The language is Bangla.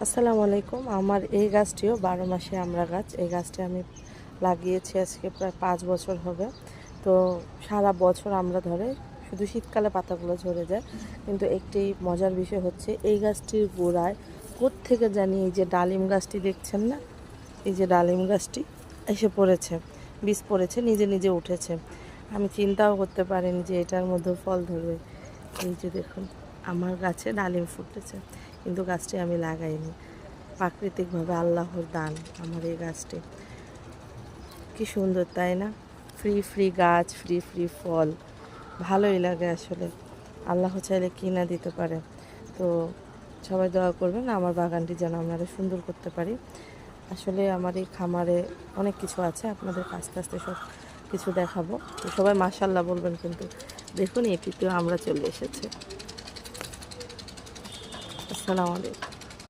আসসালামু আলাইকুম। আমার এই গাছটিও 12 মাসে আমরা গাছ। এই গাছটি আমি লাগিয়েছি আজকে প্রায় 5 বছর হবে। তো সারা বছর আমরা ধরে, শুধু শীতকালে পাতাগুলো ঝরে যায়। কিন্তু একটি মজার বিষয় হচ্ছে, এই গাছটির গোড়ায় কোত্থেকে জানি এই যে ডালিম গাছটি দেখছেন না, এই যে ডালিম গাছটি এসে পড়েছে, বীজ পড়েছে, নিজে নিজে উঠেছে। আমি চিন্তাও করতে পারিনি যে এটার মধ্যে ফল ধরবে। এই যে দেখুন, আমার গাছে ডালিম ফুটেছে, কিন্তু গাছটি আমি লাগাইনি। প্রাকৃতিকভাবে আল্লাহর দান আমার এই গাছটি। কি সুন্দর, তাই না? ফ্রি ফ্রি গাছ, ফ্রি ফ্রি ফল, ভালোই লাগে আসলে। আল্লাহ চাইলে কি না দিতে পারে। তো সবাই দোয়া করবেন আমার বাগানটি যেন আমরা আরও সুন্দর করতে পারি। আসলে আমার এই খামারে অনেক কিছু আছে, আপনাদের আস্তে আস্তে সব কিছু দেখাবো। তো সবাই মাশাআল্লাহ বলবেন কিন্তু। দেখুন, এটিতেও আমরা চলে এসেছি। আসসালামু আলাইকুম।